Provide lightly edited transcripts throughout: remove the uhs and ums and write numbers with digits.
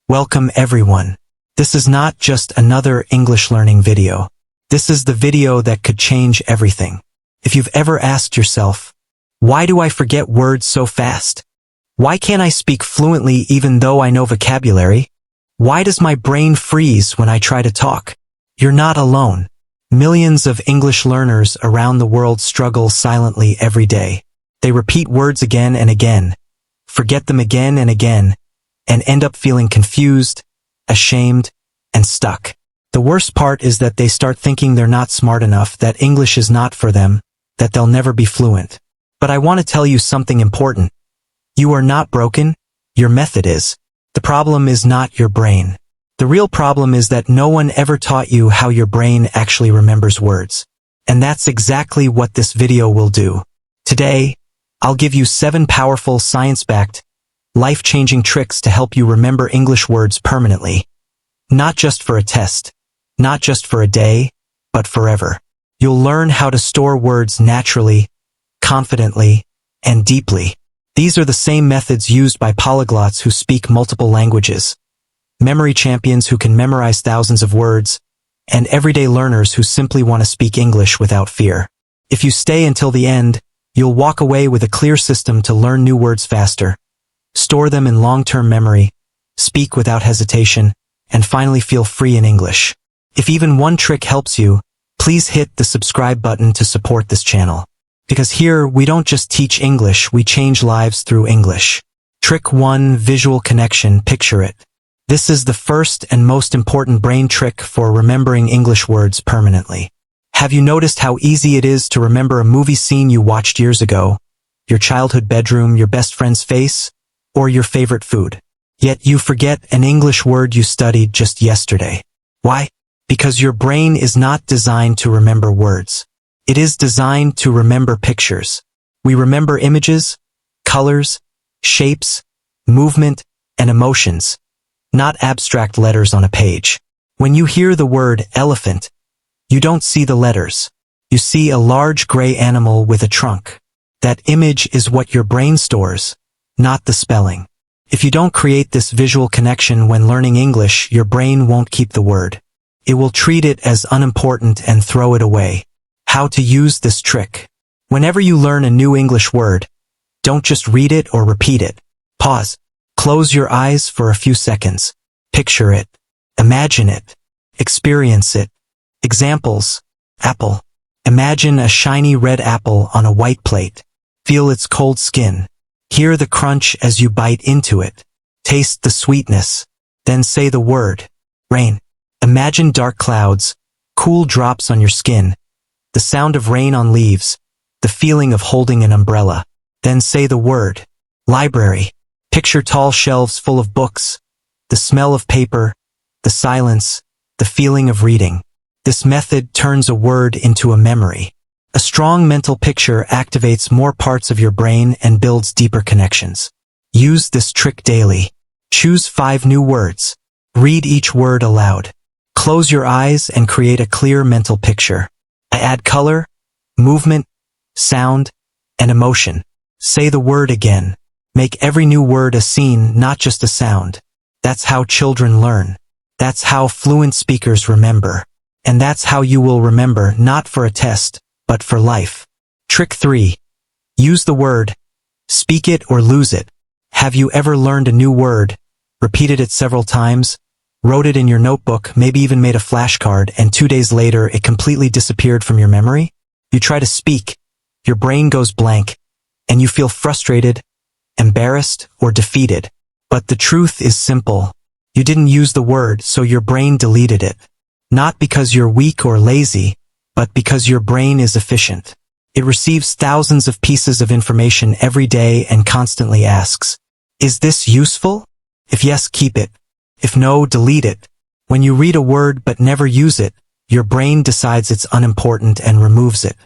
Welcome everyone. This is not just another English learning video. This is the video that could change everything. If you've ever asked yourself, why do I forget words so fast? Why can't I speak fluently even though I know vocabulary? Why does my brain freeze when I try to talk? You're not alone. Millions of English learners around the world struggle silently every day. They repeat words again and again, forget them again and again, and end up feeling confused, ashamed, and stuck. The worst part is that they start thinking they're not smart enough, that English is not for them, that they'll never be fluent. But I want to tell you something important. You are not broken, your method is. The problem is not your brain. The real problem is that no one ever taught you how your brain actually remembers words. And that's exactly what this video will do. Today, I'll give you 7 powerful, science-backed, life-changing tricks to help you remember English words permanently. Not just for a test, not just for a day, but forever. You'll learn how to store words naturally, confidently, and deeply. These are the same methods used by polyglots who speak multiple languages, memory champions who can memorize thousands of words, and everyday learners who simply want to speak English without fear. If you stay until the end, you'll walk away with a clear system to learn new words faster, store them in long-term memory, speak without hesitation, and finally feel free in English. If even one trick helps you, please hit the subscribe button to support this channel. Because here, we don't just teach English, we change lives through English. Trick 1. Visual connection. Picture it. This is the first and most important brain trick for remembering English words permanently. Have you noticed how easy it is to remember a movie scene you watched years ago, your childhood bedroom, your best friend's face, or your favorite food? Yet you forget an English word you studied just yesterday. Why? Because your brain is not designed to remember words. It is designed to remember pictures. We remember images, colors, shapes, movement, and emotions, not abstract letters on a page. When you hear the word elephant, you don't see the letters. You see a large gray animal with a trunk. That image is what your brain stores, not the spelling. If you don't create this visual connection when learning English, your brain won't keep the word. It will treat it as unimportant and throw it away. How to use this trick. Whenever you learn a new English word, don't just read it or repeat it. Pause. Close your eyes for a few seconds. Picture it. Imagine it. Experience it. Examples. Apple. Imagine a shiny red apple on a white plate. Feel its cold skin. Hear the crunch as you bite into it. Taste the sweetness. Then say the word. Rain. Imagine dark clouds, cool drops on your skin, the sound of rain on leaves, the feeling of holding an umbrella. Then say the word. Library. Picture tall shelves full of books, the smell of paper, the silence, the feeling of reading. This method turns a word into a memory. A strong mental picture activates more parts of your brain and builds deeper connections. Use this trick daily. Choose 5 new words. Read each word aloud. Close your eyes and create a clear mental picture. Add color, movement, sound, and emotion. Say the word again. Make every new word a scene, not just a sound. That's how children learn. That's how fluent speakers remember. And that's how you will remember, not for a test, but for life. Trick 3. Use the word. Speak it or lose it. Have you ever learned a new word, repeated it several times, wrote it in your notebook, maybe even made a flashcard, and 2 days later it completely disappeared from your memory? You try to speak, your brain goes blank, and you feel frustrated, embarrassed, or defeated. But the truth is simple. You didn't use the word, so your brain deleted it. Not because you're weak or lazy, but because your brain is efficient. It receives thousands of pieces of information every day and constantly asks, is this useful? If yes, keep it. If no, delete it. When you read a word but never use it, your brain decides it's unimportant and removes it.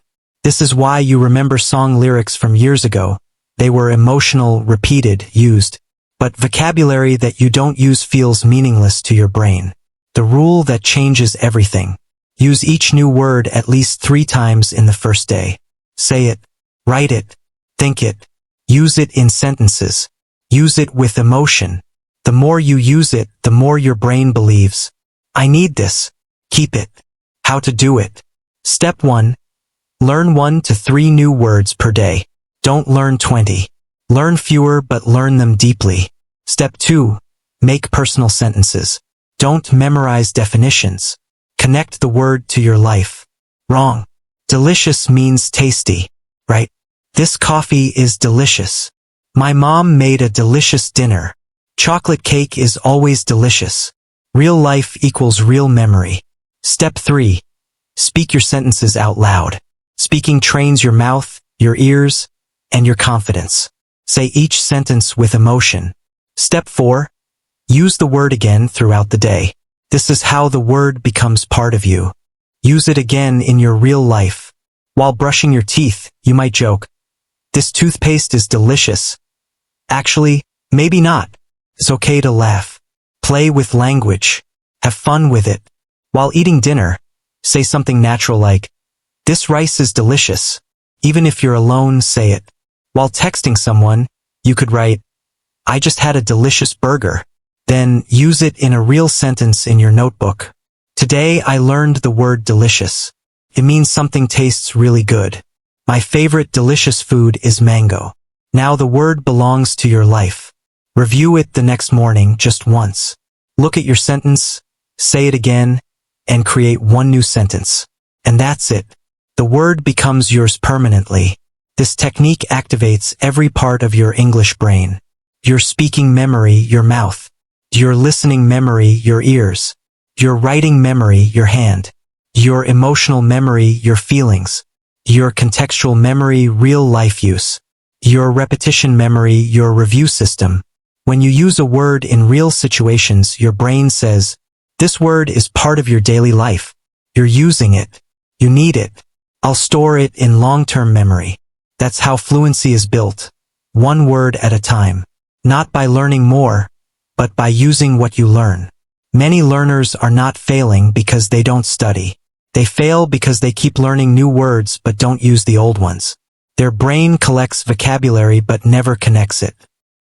This is why you remember song lyrics from years ago. They were emotional, repeated, used. But vocabulary that you don't use feels meaningless to your brain. The rule that changes everything. Use each new word at least 3 times in the first day. Say it, write it, think it. Use it in sentences. Use it with emotion. The The more you use it, the more your brain believes, I need this. Keep it. How to do it. Step 1. Learn 1 to 3 new words per day. Don't learn 20. Learn fewer but learn them deeply. Step 2. Make personal sentences. Don't memorize definitions. Connect the word to your life. Wrong. Delicious means tasty, right? This coffee is delicious. My mom made a delicious dinner. Chocolate cake is always delicious. Real life equals real memory. Step 3. Speak your sentences out loud. Speaking trains your mouth, your ears, and your confidence. Say each sentence with emotion. Step 4. Use the word again throughout the day. This is how the word becomes part of you. Use it again in your real life. While brushing your teeth, you might joke, "This toothpaste is delicious." Actually, maybe not. It's okay to laugh. Play with language. Have fun with it. While eating dinner, say something natural like, "This rice is delicious." Even if you're alone, say it. While texting someone, you could write, "I just had a delicious burger." Then use it in a real sentence in your notebook. Today I learned the word delicious. It means something tastes really good. My favorite delicious food is mango. Now the word belongs to your life. Review it the next morning just once. Look at your sentence, say it again, and create one new sentence. And that's it. The word becomes yours permanently. This technique activates every part of your English brain. Your speaking memory, your mouth. Your listening memory, your ears. Your writing memory, your hand. Your emotional memory, your feelings. Your contextual memory, real life use. Your repetition memory, your review system. When you use a word in real situations, your brain says, "This word is part of your daily life. You're using it. You need it. I'll store it in long-term memory." That's how fluency is built. One word at a time. Not by learning more, but by using what you learn. Many learners are not failing because they don't study. They fail because they keep learning new words but don't use the old ones. Their brain collects vocabulary but never connects it.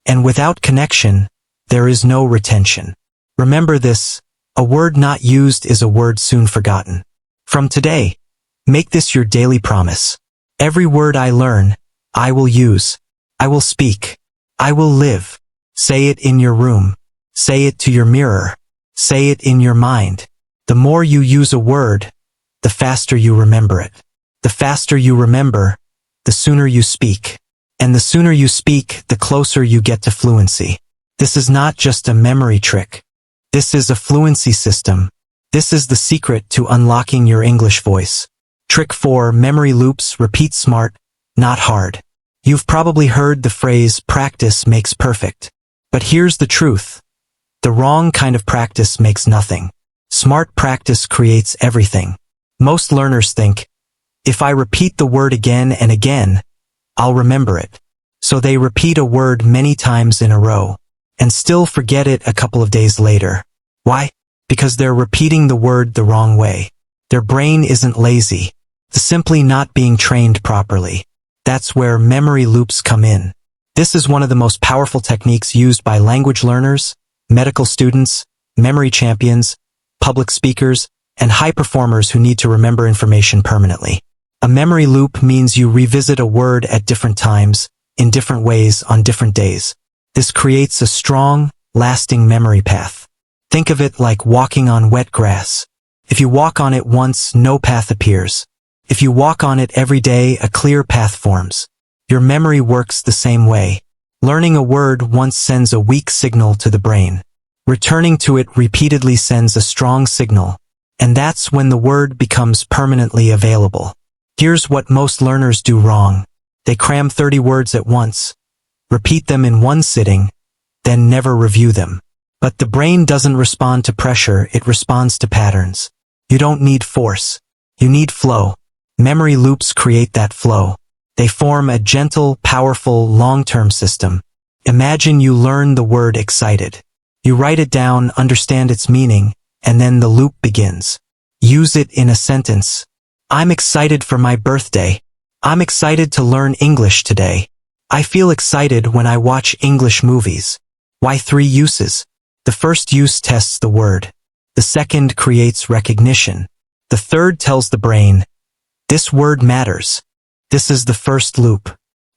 And without connection, there is no retention. Remember this, a word not used is a word soon forgotten. From today, make this your daily promise. Every word I learn, I will use. I will speak. I will live. Say it in your room. Say it to your mirror. Say it in your mind. The more you use a word, the faster you remember it. The faster you remember, the sooner you speak. And the sooner you speak, the closer you get to fluency. This is not just a memory trick. This is a fluency system. This is the secret to unlocking your English voice. Trick 4. Memory loops. Repeat smart, not hard. You've probably heard the phrase, "Practice makes perfect." But here's the truth. The wrong kind of practice makes nothing. Smart practice creates everything. Most learners think, if I repeat the word again and again, I'll remember it. So they repeat a word many times in a row, and still forget it a couple of days later. Why? Because they're repeating the word the wrong way. Their brain isn't lazy. They're simply not being trained properly. That's where memory loops come in. This is one of the most powerful techniques used by language learners, medical students, memory champions, public speakers, and high performers who need to remember information permanently. A memory loop means you revisit a word at different times, in different ways, on different days. This creates a strong, lasting memory path. Think of it like walking on wet grass. If you walk on it once, no path appears. If you walk on it every day, a clear path forms. Your memory works the same way. Learning a word once sends a weak signal to the brain. Returning to it repeatedly sends a strong signal. And that's when the word becomes permanently available. Here's what most learners do wrong. They cram 30 words at once, repeat them in one sitting, then never review them. But the brain doesn't respond to pressure, it responds to patterns. You don't need force. You need flow. Memory loops create that flow. They form a gentle, powerful, long-term system. Imagine you learn the word excited. You write it down, understand its meaning, and then the loop begins. Use it in a sentence. I'm excited for my birthday. I'm excited to learn English today. I feel excited when I watch English movies. Why 3 uses? The first use tests the word. The second creates recognition. The third tells the brain, this word matters. This is the first loop.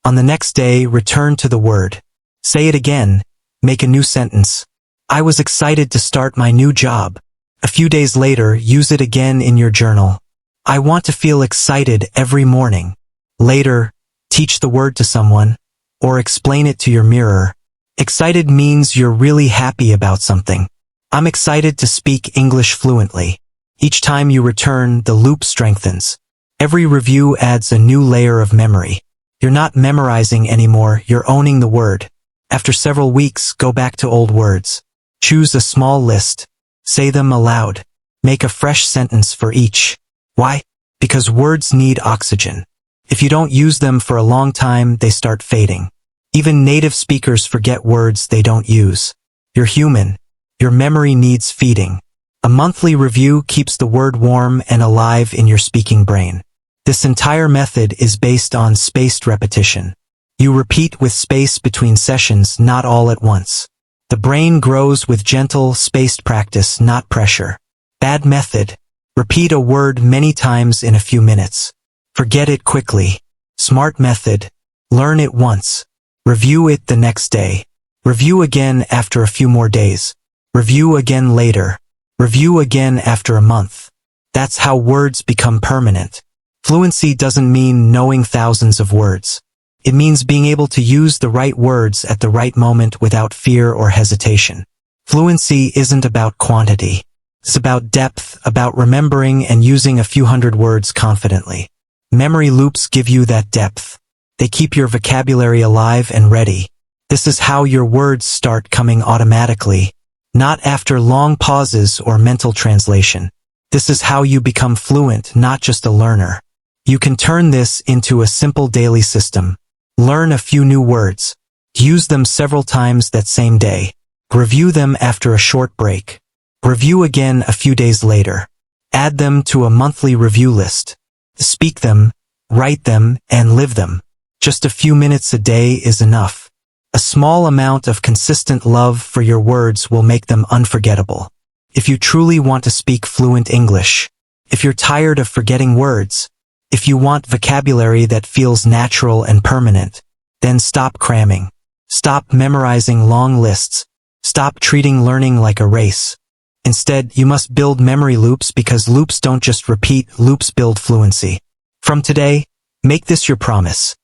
On the next day, return to the word. Say it again. Make a new sentence. I was excited to start my new job. A few days later, use it again in your journal. I want to feel excited every morning. Later, teach the word to someone, or explain it to your mirror. Excited means you're really happy about something. I'm excited to speak English fluently. Each time you return, the loop strengthens. Every review adds a new layer of memory. You're not memorizing anymore, you're owning the word. After several weeks, go back to old words. Choose a small list. Say them aloud. Make a fresh sentence for each. Why? Because words need oxygen. If you don't use them for a long time, they start fading. Even native speakers forget words they don't use. You're human. Your memory needs feeding. A monthly review keeps the word warm and alive in your speaking brain. This entire method is based on spaced repetition. You repeat with space between sessions, not all at once. The brain grows with gentle, spaced practice, not pressure. Bad method. Repeat a word many times in a few minutes. Forget it quickly. Smart method. Learn it once. Review it the next day. Review again after a few more days. Review again later. Review again after a month. That's how words become permanent. Fluency doesn't mean knowing thousands of words. It means being able to use the right words at the right moment without fear or hesitation. Fluency isn't about quantity. It's about depth, about remembering and using a few hundred words confidently. Memory loops give you that depth. They keep your vocabulary alive and ready. This is how your words start coming automatically, not after long pauses or mental translation. This is how you become fluent, not just a learner. You can turn this into a simple daily system. Learn a few new words. Use them several times that same day. Review them after a short break. Review again a few days later. Add them to a monthly review list. Speak them, write them, and live them. Just a few minutes a day is enough. A small amount of consistent love for your words will make them unforgettable. If you truly want to speak fluent English, if you're tired of forgetting words, if you want vocabulary that feels natural and permanent, then stop cramming. Stop memorizing long lists. Stop treating learning like a race. Instead, you must build memory loops because loops don't just repeat, loops build fluency. From today, make this your promise.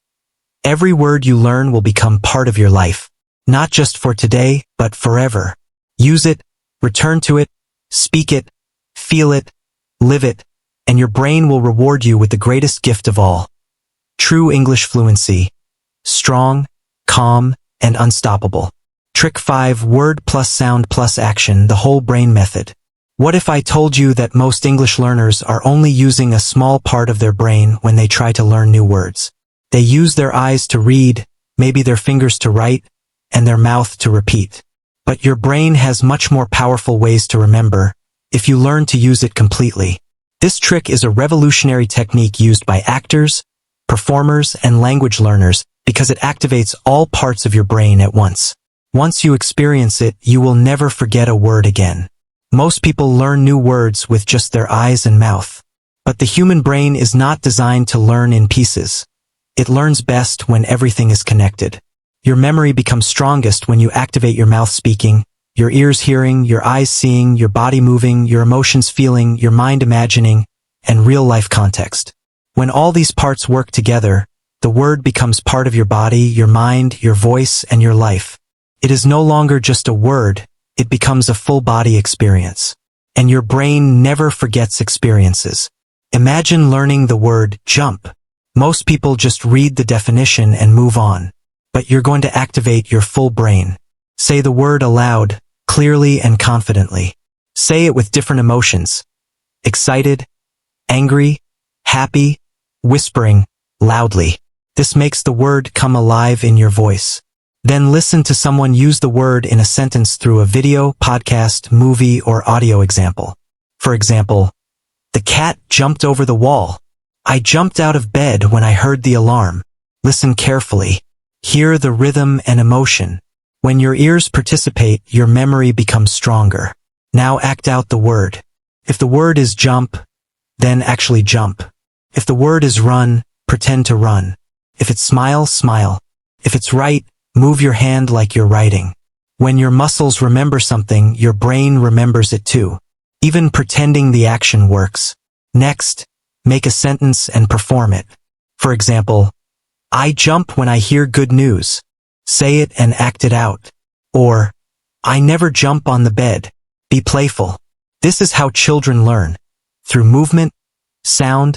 Every word you learn will become part of your life. Not just for today, but forever. Use it, return to it, speak it, feel it, live it, and your brain will reward you with the greatest gift of all. True English fluency. Strong, calm, and unstoppable. Trick 5: Word plus sound plus action, the whole brain method. What if I told you that most English learners are only using a small part of their brain when they try to learn new words? They use their eyes to read, maybe their fingers to write, and their mouth to repeat. But your brain has much more powerful ways to remember, if you learn to use it completely. This trick is a revolutionary technique used by actors, performers, and language learners because it activates all parts of your brain at once. Once you experience it, you will never forget a word again. Most people learn new words with just their eyes and mouth. But the human brain is not designed to learn in pieces. It learns best when everything is connected. Your memory becomes strongest when you activate your mouth speaking, your ears hearing, your eyes seeing, your body moving, your emotions feeling, your mind imagining, and real-life context. When all these parts work together, the word becomes part of your body, your mind, your voice, and your life. It is no longer just a word, it becomes a full-body experience. And your brain never forgets experiences. Imagine learning the word jump. Most people just read the definition and move on. But you're going to activate your full brain. Say the word aloud, clearly and confidently. Say it with different emotions. Excited, angry, happy, whispering, loudly. This makes the word come alive in your voice. Then listen to someone use the word in a sentence through a video, podcast, movie, or audio example. For example, the cat jumped over the wall. I jumped out of bed when I heard the alarm. Listen carefully. Hear the rhythm and emotion. When your ears participate, your memory becomes stronger. Now act out the word. If the word is jump, then actually jump. If the word is run, pretend to run. If it's smile, smile. If it's write, move your hand like you're writing. When your muscles remember something, your brain remembers it too. Even pretending the action works. Next, make a sentence and perform it. For example, I jump when I hear good news. Say it and act it out. Or, I never jump on the bed. Be playful. This is how children learn. Through movement, sound,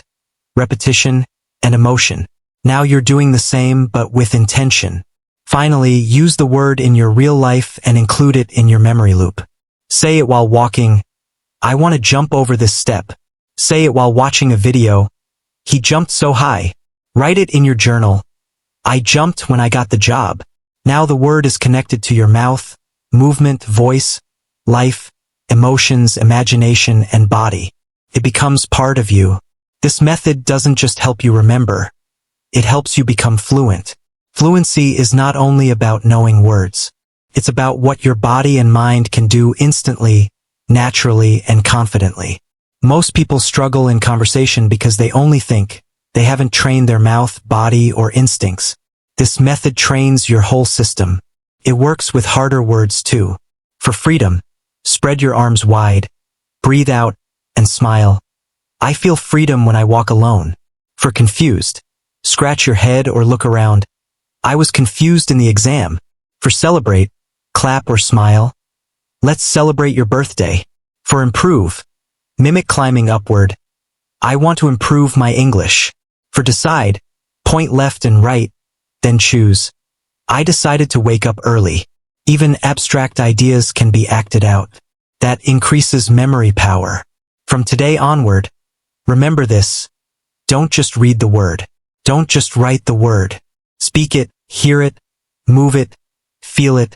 repetition, and emotion. Now you're doing the same, but with intention. Finally, use the word in your real life and include it in your memory loop. Say it while walking. I want to jump over this step. Say it while watching a video. He jumped so high. Write it in your journal. I jumped when I got the job. Now the word is connected to your mouth, movement, voice, life, emotions, imagination, and body. It becomes part of you. This method doesn't just help you remember. It helps you become fluent. Fluency is not only about knowing words. It's about what your body and mind can do instantly, naturally, and confidently. Most people struggle in conversation because they only think. They haven't trained their mouth, body, or instincts. This method trains your whole system. It works with harder words too. For freedom, spread your arms wide, breathe out, and smile. I feel freedom when I walk alone. For confused, scratch your head or look around. I was confused in the exam. For celebrate, clap or smile. Let's celebrate your birthday. For improve, mimic climbing upward. I want to improve my English. For decide, point left and right, then choose. I decided to wake up early. Even abstract ideas can be acted out. That increases memory power. From today onward, remember this. Don't just read the word. Don't just write the word. Speak it, hear it, move it, feel it,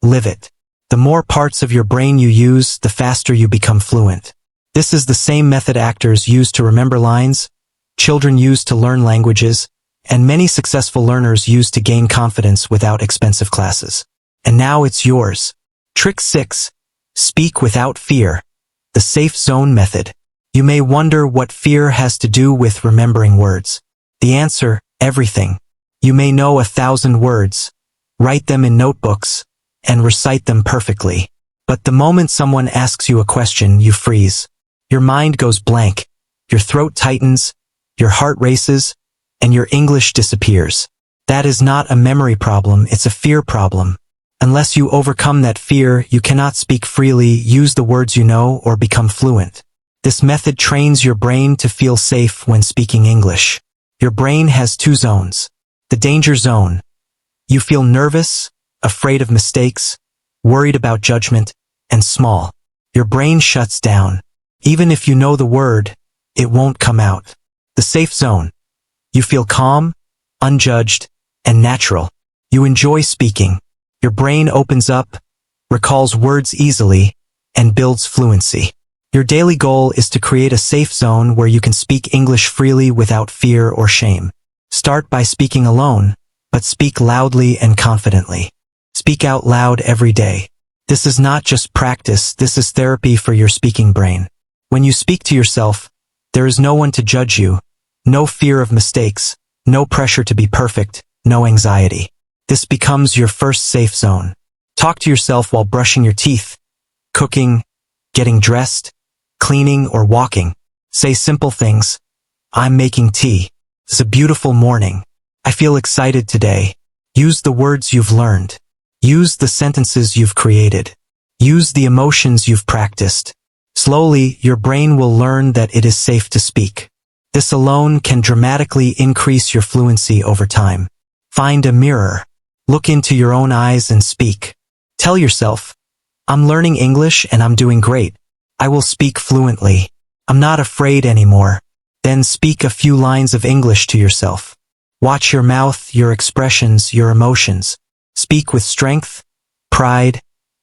live it. The more parts of your brain you use, the faster you become fluent. This is the same method actors use to remember lines, children use to learn languages, and many successful learners use to gain confidence without expensive classes. And now it's yours. Trick 6. Speak without fear. The safe zone method. You may wonder what fear has to do with remembering words. The answer, everything. You may know 1,000 words, write them in notebooks, and recite them perfectly. But the moment someone asks you a question, you freeze. Your mind goes blank, your throat tightens, your heart races, and your English disappears. That is not a memory problem, it's a fear problem. Unless you overcome that fear, you cannot speak freely, use the words you know, or become fluent. This method trains your brain to feel safe when speaking English. Your brain has 2 zones. The danger zone. You feel nervous, afraid of mistakes, worried about judgment, and small. Your brain shuts down. Even if you know the word, it won't come out. The safe zone. You feel calm, unjudged, and natural. You enjoy speaking. Your brain opens up, recalls words easily, and builds fluency. Your daily goal is to create a safe zone where you can speak English freely without fear or shame. Start by speaking alone, but speak loudly and confidently. Speak out loud every day. This is not just practice, this is therapy for your speaking brain. When you speak to yourself, there is no one to judge you, no fear of mistakes, no pressure to be perfect, no anxiety. This becomes your first safe zone. Talk to yourself while brushing your teeth, cooking, getting dressed, cleaning, or walking. Say simple things. I'm making tea. It's a beautiful morning. I feel excited today. Use the words you've learned. Use the sentences you've created. Use the emotions you've practiced. Slowly, your brain will learn that it is safe to speak. This alone can dramatically increase your fluency over time. Find a mirror. Look into your own eyes and speak. Tell yourself, I'm learning English and I'm doing great. I will speak fluently. I'm not afraid anymore. Then speak a few lines of English to yourself. Watch your mouth, your expressions, your emotions. Speak with strength, pride,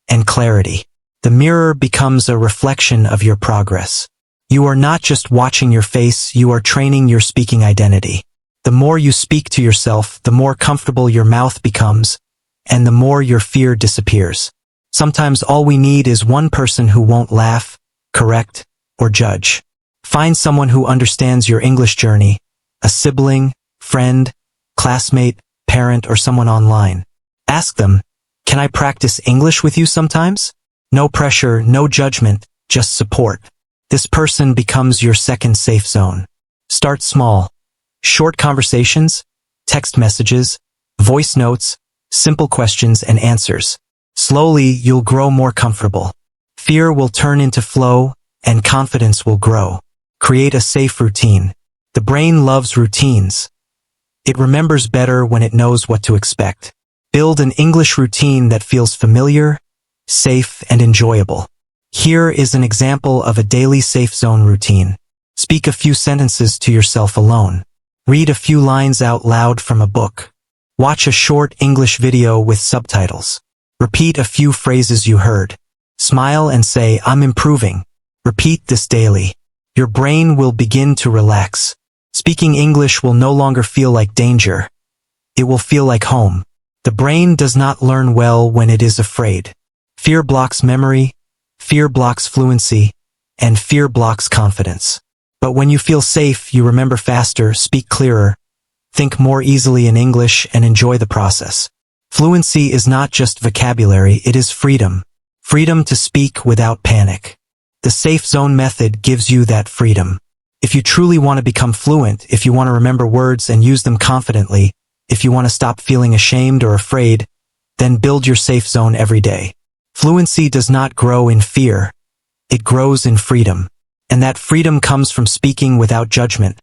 and clarity. The mirror becomes a reflection of your progress. You are not just watching your face, you are training your speaking identity. The more you speak to yourself, the more comfortable your mouth becomes, and the more your fear disappears. Sometimes all we need is one person who won't laugh, correct, or judge. Find someone who understands your English journey, a sibling, friend, classmate, parent, or someone online. Ask them, "Can I practice English with you sometimes?" No pressure, no judgment, just support. This person becomes your second safe zone. Start small. Short conversations, text messages, voice notes, simple questions and answers. Slowly, you'll grow more comfortable. Fear will turn into flow, and confidence will grow. Create a safe routine. The brain loves routines. It remembers better when it knows what to expect. Build an English routine that feels familiar, safe, and enjoyable. Here is an example of a daily safe zone routine. Speak a few sentences to yourself alone. Read a few lines out loud from a book. Watch a short English video with subtitles. Repeat a few phrases you heard. Smile and say, "I'm improving." Repeat this daily. Your brain will begin to relax. Speaking English will no longer feel like danger. It will feel like home. The brain does not learn well when it is afraid. Fear blocks memory, fear blocks fluency, and fear blocks confidence. But when you feel safe, you remember faster, speak clearer, think more easily in English, and enjoy the process. Fluency is not just vocabulary, it is freedom. Freedom to speak without panic. The safe zone method gives you that freedom. If you truly want to become fluent, if you want to remember words and use them confidently, if you want to stop feeling ashamed or afraid, then build your safe zone every day. Fluency does not grow in fear. It grows in freedom. And that freedom comes from speaking without judgment,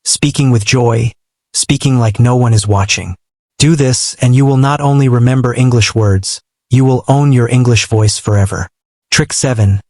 speaking with joy, speaking like no one is watching. Do this, and you will not only remember English words, you will own your English voice forever. Trick 7.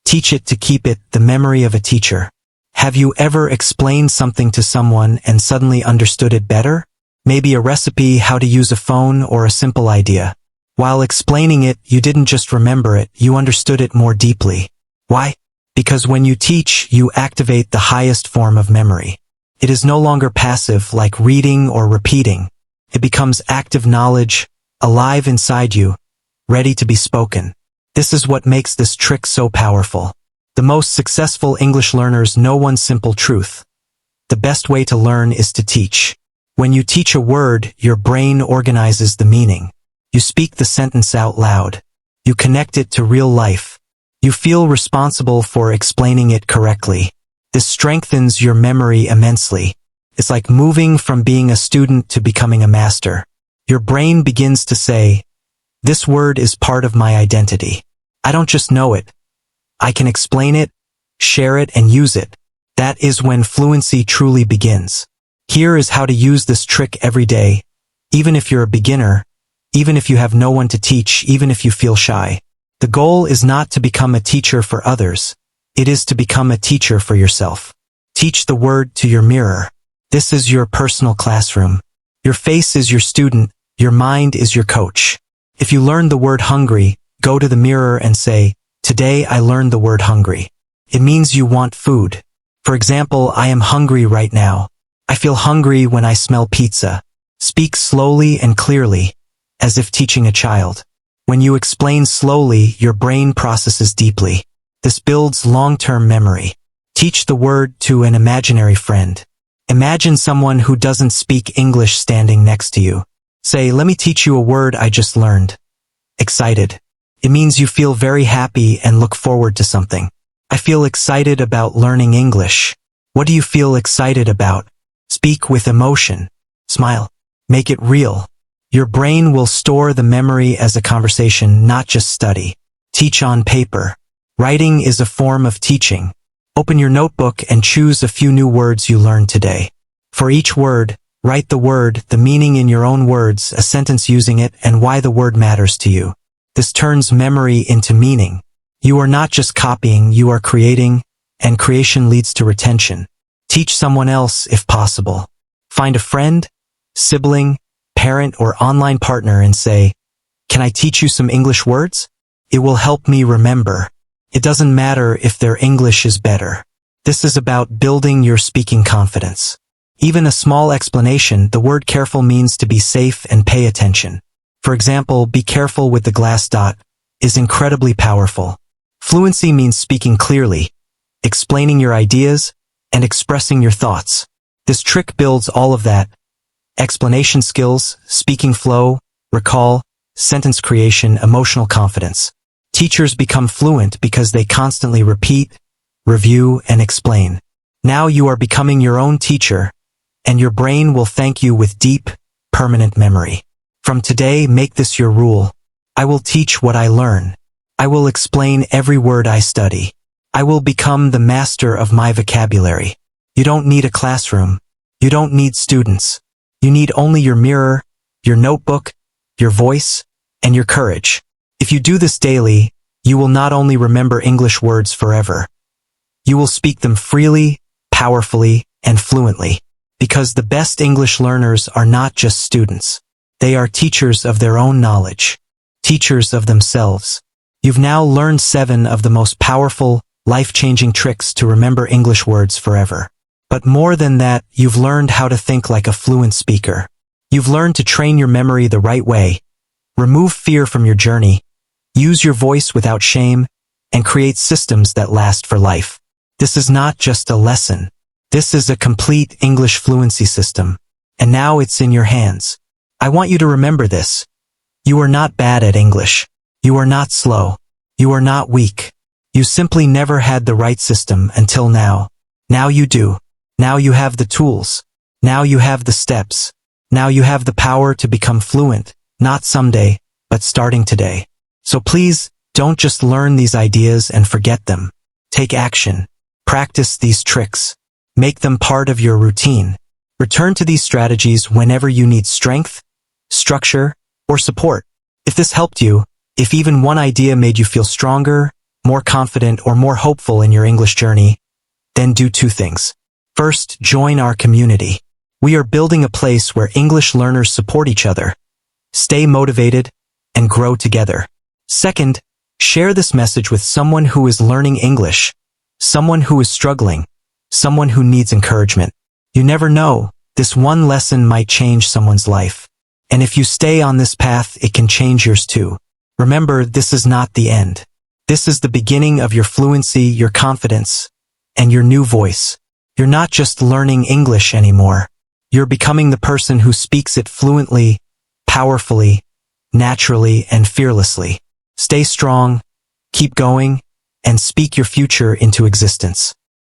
Teach it to keep it, the memory of a teacher. Have you ever explained something to someone and suddenly understood it better? Maybe a recipe, how to use a phone, or a simple idea. While explaining it, you didn't just remember it, you understood it more deeply. Why? Because when you teach, you activate the highest form of memory. It is no longer passive like reading or repeating. It becomes active knowledge, alive inside you, ready to be spoken. This is what makes this trick so powerful. The most successful English learners know one simple truth. The best way to learn is to teach. When you teach a word, your brain organizes the meaning. You speak the sentence out loud. You connect it to real life. You feel responsible for explaining it correctly. This strengthens your memory immensely. It's like moving from being a student to becoming a master. Your brain begins to say, "This word is part of my identity. I don't just know it. I can explain it, share it, and use it." That is when fluency truly begins. Here is how to use this trick every day, even if you're a beginner, even if you have no one to teach, even if you feel shy. The goal is not to become a teacher for others. It is to become a teacher for yourself. Teach the word to your mirror. This is your personal classroom. Your face is your student. Your mind is your coach. If you learn the word hungry, go to the mirror and say, "Today I learned the word hungry." It means you want food. For example, "I am hungry right now. I feel hungry when I smell pizza." Speak slowly and clearly, as if teaching a child. When you explain slowly, your brain processes deeply. This builds long-term memory. Teach the word to an imaginary friend. Imagine someone who doesn't speak English standing next to you. Say, "Let me teach you a word I just learned." Excited. It means you feel very happy and look forward to something. "I feel excited about learning English." What do you feel excited about? Speak with emotion. Smile. Make it real. Your brain will store the memory as a conversation, not just study. Teach on paper. Writing is a form of teaching. Open your notebook and choose a few new words you learned today. For each word, write the word, the meaning in your own words, a sentence using it, and why the word matters to you. This turns memory into meaning. You are not just copying, you are creating, and creation leads to retention. Teach someone else if possible. Find a friend, sibling, parent, or online partner and say, "Can I teach you some English words? It will help me remember." It doesn't matter if their English is better. This is about building your speaking confidence. Even a small explanation, the word careful means to be safe and pay attention. For example, be careful with the glass dot, is incredibly powerful. Fluency means speaking clearly, explaining your ideas, and expressing your thoughts. This trick builds all of that: explanation skills, speaking flow, recall, sentence creation, emotional confidence. Teachers become fluent because they constantly repeat, review, and explain. Now you are becoming your own teacher, and your brain will thank you with deep, permanent memory. From today, make this your rule. I will teach what I learn. I will explain every word I study. I will become the master of my vocabulary. You don't need a classroom. You don't need students. You need only your mirror, your notebook, your voice, and your courage. If you do this daily, you will not only remember English words forever. You will speak them freely, powerfully, and fluently. Because the best English learners are not just students. They are teachers of their own knowledge. Teachers of themselves. You've now learned 7 of the most powerful, life-changing tricks to remember English words forever. But more than that, you've learned how to think like a fluent speaker. You've learned to train your memory the right way, remove fear from your journey, use your voice without shame, and create systems that last for life. This is not just a lesson. This is a complete English fluency system. And now it's in your hands. I want you to remember this. You are not bad at English. You are not slow. You are not weak. You simply never had the right system until now. Now you do. Now you have the tools. Now you have the steps. Now you have the power to become fluent, not someday, but starting today. So please, don't just learn these ideas and forget them. Take action. Practice these tricks. Make them part of your routine. Return to these strategies whenever you need strength, structure, or support. If this helped you, if even one idea made you feel stronger, more confident, or more hopeful in your English journey, then do 2 things. First, join our community. We are building a place where English learners support each other, stay motivated, and grow together. Second, share this message with someone who is learning English, someone who is struggling, someone who needs encouragement. You never know, this one lesson might change someone's life. And if you stay on this path, it can change yours too. Remember, this is not the end. This is the beginning of your fluency, your confidence, and your new voice. You're not just learning English anymore. You're becoming the person who speaks it fluently, powerfully, naturally, and fearlessly. Stay strong, keep going, and speak your future into existence.